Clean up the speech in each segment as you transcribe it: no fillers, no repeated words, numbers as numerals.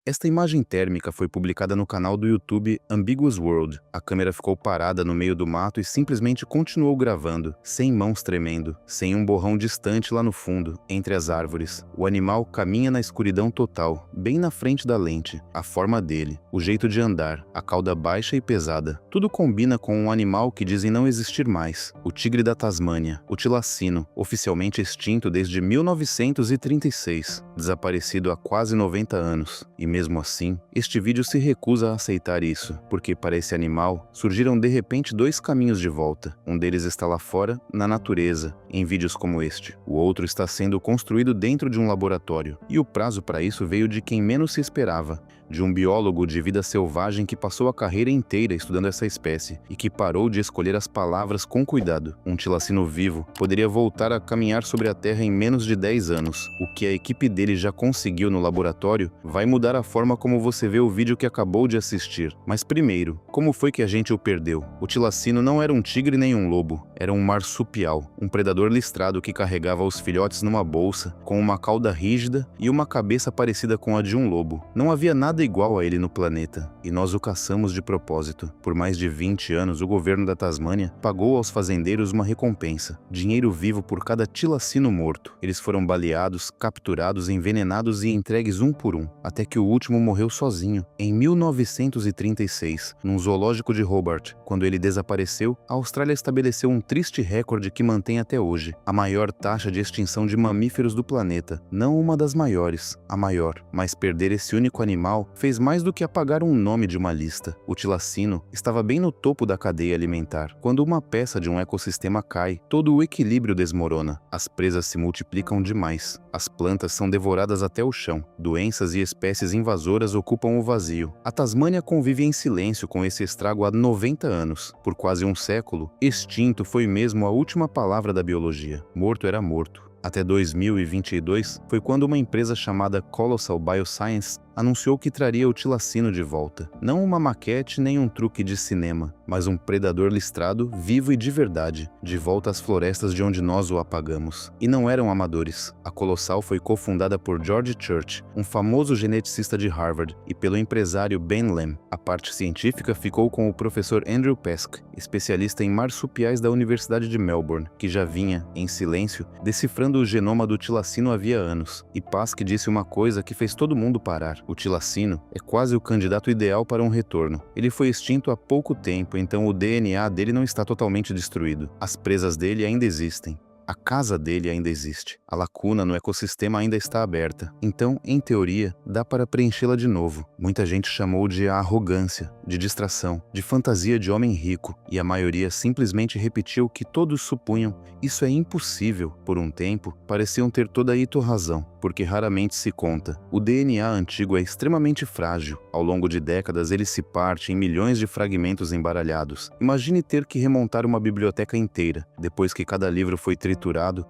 Esta imagem térmica foi publicada no canal do YouTube Ambiguous World. A câmera ficou parada no meio do mato e simplesmente continuou gravando, sem mãos tremendo, sem um borrão distante lá no fundo, entre as árvores. O animal caminha na escuridão total, bem na frente da lente. A forma dele, o jeito de andar, a cauda baixa e pesada. Tudo combina com um animal que dizem não existir mais. O tigre da Tasmânia, o tilacino, oficialmente extinto desde 1936, desaparecido há quase 90 anos. E mesmo assim, este vídeo se recusa a aceitar isso, porque para esse animal surgiram de repente dois caminhos de volta. Um deles está lá fora, na natureza, em vídeos como este. O outro está sendo construído dentro de um laboratório. E o prazo para isso veio de quem menos se esperava, de um biólogo de vida selvagem que passou a carreira inteira estudando essa espécie e que parou de escolher as palavras com cuidado. Um tilacino vivo poderia voltar a caminhar sobre a Terra em menos de 10 anos. O que a equipe dele já conseguiu no laboratório vai mudar a forma como você vê o vídeo que acabou de assistir. Mas primeiro, como foi que a gente o perdeu? O tilacino não era um tigre nem um lobo, era um marsupial, um predador listrado que carregava os filhotes numa bolsa, com uma cauda rígida e uma cabeça parecida com a de um lobo. Não havia nada igual a ele no planeta, e nós o caçamos de propósito. Por mais de 20 anos, o governo da Tasmânia pagou aos fazendeiros uma recompensa, dinheiro vivo por cada tilacino morto. Eles foram baleados, capturados, envenenados e entregues um por um, até que o último morreu sozinho, em 1936, num zoológico de Hobart. Quando ele desapareceu, a Austrália estabeleceu um triste recorde que mantém até hoje, a maior taxa de extinção de mamíferos do planeta. Não uma das maiores, a maior. Mas perder esse único animal fez mais do que apagar um nome de uma lista. O tilacino estava bem no topo da cadeia alimentar. Quando uma peça de um ecossistema cai, todo o equilíbrio desmorona. As presas se multiplicam demais. As plantas são devoradas até o chão. Doenças e espécies invasoras ocupam o vazio. A Tasmânia convive em silêncio com esse estrago há 90 anos. Por quase um século, extinto foi mesmo a última palavra da biologia. Morto era morto. Até 2022, foi quando uma empresa chamada Colossal Bioscience anunciou que traria o tilacino de volta. Não uma maquete nem um truque de cinema, mas um predador listrado, vivo e de verdade, de volta às florestas de onde nós o apagamos. E não eram amadores. A Colossal foi cofundada por George Church, um famoso geneticista de Harvard, e pelo empresário Ben Lamb. A parte científica ficou com o professor Andrew Pesk, especialista em marsupiais da Universidade de Melbourne, que já vinha, em silêncio, decifrando o genoma do tilacino havia anos. E Pesk disse uma coisa que fez todo mundo parar. O tilacino é quase o candidato ideal para um retorno. Ele foi extinto há pouco tempo, então o DNA dele não está totalmente destruído. As presas dele ainda existem. A casa dele ainda existe. A lacuna no ecossistema ainda está aberta. Então, em teoria, dá para preenchê-la de novo. Muita gente chamou de arrogância, de distração, de fantasia de homem rico, e a maioria simplesmente repetiu o que todos supunham. Isso é impossível. Por um tempo, pareciam ter toda a razão, porque raramente se conta. O DNA antigo é extremamente frágil. Ao longo de décadas, ele se parte em milhões de fragmentos embaralhados. Imagine ter que remontar uma biblioteca inteira, depois que cada livro foi triturado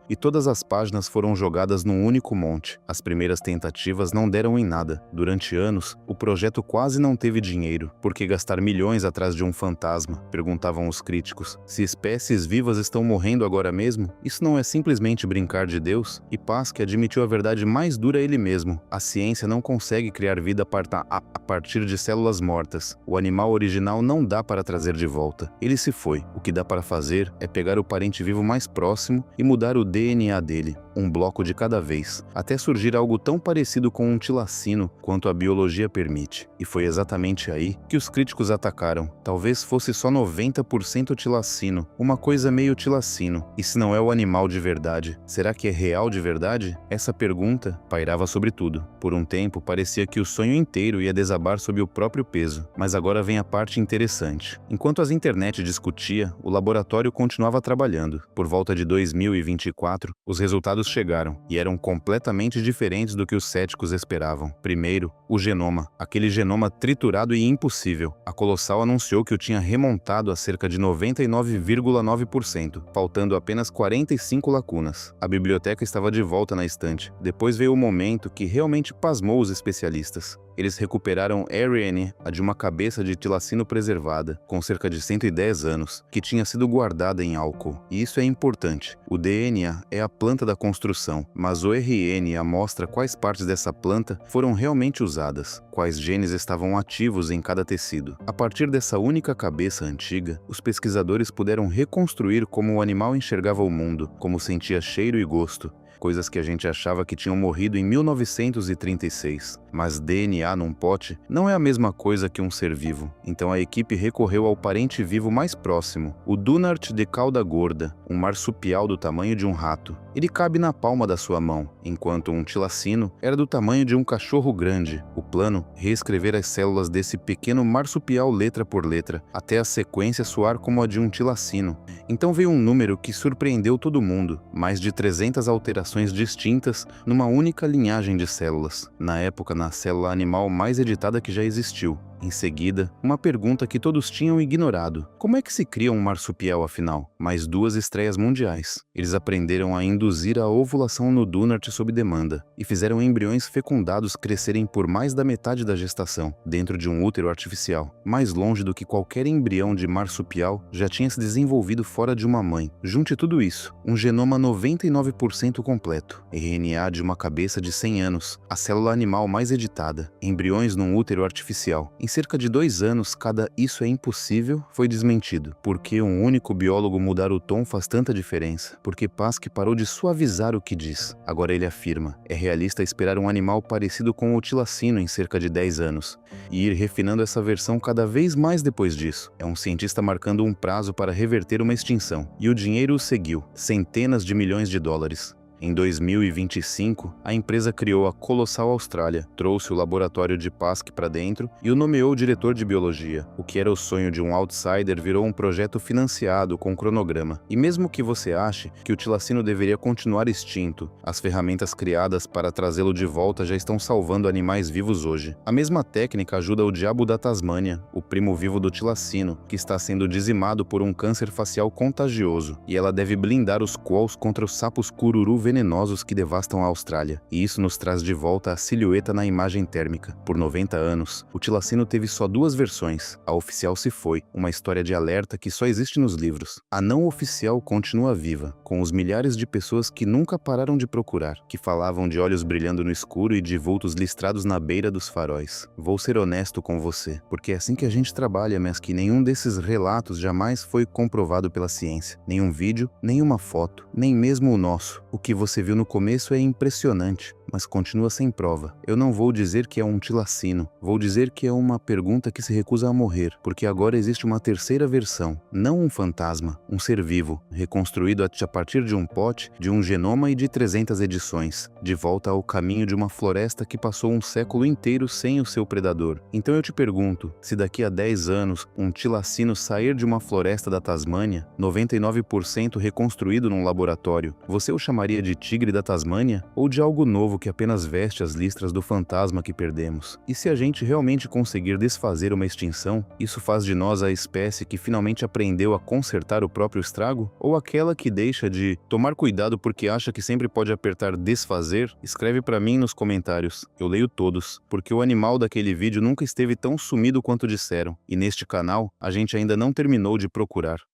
e todas as páginas foram jogadas num único monte. As primeiras tentativas não deram em nada. Durante anos, o projeto quase não teve dinheiro. Por que gastar milhões atrás de um fantasma? Perguntavam os críticos. Se espécies vivas estão morrendo agora mesmo, isso não é simplesmente brincar de Deus? E Pesk admitiu a verdade mais dura ele mesmo. A ciência não consegue criar vida a partir de células mortas. O animal original não dá para trazer de volta. Ele se foi. O que dá para fazer é pegar o parente vivo mais próximo e mudar o DNA dele, um bloco de cada vez, até surgir algo tão parecido com um tilacino quanto a biologia permite. E foi exatamente aí que os críticos atacaram. Talvez fosse só 90% tilacino, uma coisa meio tilacino. E se não é o animal de verdade, será que é real de verdade? Essa pergunta pairava sobre tudo. Por um tempo, parecia que o sonho inteiro ia desabar sob o próprio peso. Mas agora vem a parte interessante. Enquanto a internet discutia, o laboratório continuava trabalhando. Por volta de 2024, os resultados chegaram e eram completamente diferentes do que os céticos esperavam. Primeiro, o genoma, aquele genoma triturado e impossível. A Colossal anunciou que o tinha remontado a cerca de 99,9%, faltando apenas 45 lacunas. A biblioteca estava de volta na estante. Depois veio o momento que realmente pasmou os especialistas. Eles recuperaram Ariane, a de uma cabeça de tilacino preservada, com cerca de 110 anos, que tinha sido guardada em álcool. E isso é importante. O DNA é a planta da construção, mas o RNA mostra quais partes dessa planta foram realmente usadas, quais genes estavam ativos em cada tecido. A partir dessa única cabeça antiga, os pesquisadores puderam reconstruir como o animal enxergava o mundo, como sentia cheiro e gosto, coisas que a gente achava que tinham morrido em 1936. Mas DNA num pote não é a mesma coisa que um ser vivo. Então a equipe recorreu ao parente vivo mais próximo, o Dunart de cauda gorda, um marsupial do tamanho de um rato. Ele cabe na palma da sua mão, enquanto um tilacino era do tamanho de um cachorro grande. O plano, reescrever as células desse pequeno marsupial letra por letra, até a sequência soar como a de um tilacino. Então veio um número que surpreendeu todo mundo, mais de 300 alterações distintas numa única linhagem de células. Na época, na célula animal mais editada que já existiu. Em seguida, uma pergunta que todos tinham ignorado. Como é que se cria um marsupial, afinal? Mais 2 estreias mundiais. Eles aprenderam a induzir a ovulação no Dunart sob demanda e fizeram embriões fecundados crescerem por mais da metade da gestação, dentro de um útero artificial, mais longe do que qualquer embrião de marsupial já tinha se desenvolvido fora de uma mãe. Junte tudo isso, um genoma 99% completo, RNA de uma cabeça de 100 anos, a célula animal mais editada, embriões num útero artificial. Em cerca de 2 anos, cada "isso é impossível" foi desmentido. Por que um único biólogo mudar o tom faz tanta diferença? Porque Pasque parou de suavizar o que diz. Agora ele afirma, é realista esperar um animal parecido com o tilacino em cerca de 10 anos, e ir refinando essa versão cada vez mais depois disso. É um cientista marcando um prazo para reverter uma extinção. E o dinheiro o seguiu, centenas de milhões de dólares. Em 2025, a empresa criou a Colossal Austrália, trouxe o laboratório de Pasque para dentro e o nomeou diretor de biologia. O que era o sonho de um outsider virou um projeto financiado com cronograma. E mesmo que você ache que o tilacino deveria continuar extinto, as ferramentas criadas para trazê-lo de volta já estão salvando animais vivos hoje. A mesma técnica ajuda o diabo da Tasmânia, o primo vivo do tilacino, que está sendo dizimado por um câncer facial contagioso, e ela deve blindar os quolls contra os sapos cururu venenosos que devastam a Austrália, e isso nos traz de volta a silhueta na imagem térmica. Por 90 anos, o tilacino teve só 2 versões. A oficial se foi, uma história de alerta que só existe nos livros. A não oficial continua viva, com os milhares de pessoas que nunca pararam de procurar, que falavam de olhos brilhando no escuro e de vultos listrados na beira dos faróis. Vou ser honesto com você, porque é assim que a gente trabalha, mas que nenhum desses relatos jamais foi comprovado pela ciência. Nenhum vídeo, nenhuma foto, nem mesmo o nosso. O que você viu no começo é impressionante, mas continua sem prova. Eu não vou dizer que é um tilacino, vou dizer que é uma pergunta que se recusa a morrer, porque agora existe uma terceira versão, não um fantasma, um ser vivo, reconstruído a partir de um pote, de um genoma e de 300 edições, de volta ao caminho de uma floresta que passou um século inteiro sem o seu predador. Então eu te pergunto, se daqui a 10 anos um tilacino sair de uma floresta da Tasmânia, 99% reconstruído num laboratório, você o chamaria de tigre da Tasmânia ou de algo novo que apenas veste as listras do fantasma que perdemos? E se a gente realmente conseguir desfazer uma extinção, isso faz de nós a espécie que finalmente aprendeu a consertar o próprio estrago? Ou aquela que deixa de tomar cuidado porque acha que sempre pode apertar desfazer? Escreve pra mim nos comentários, eu leio todos, porque o animal daquele vídeo nunca esteve tão sumido quanto disseram, e neste canal a gente ainda não terminou de procurar.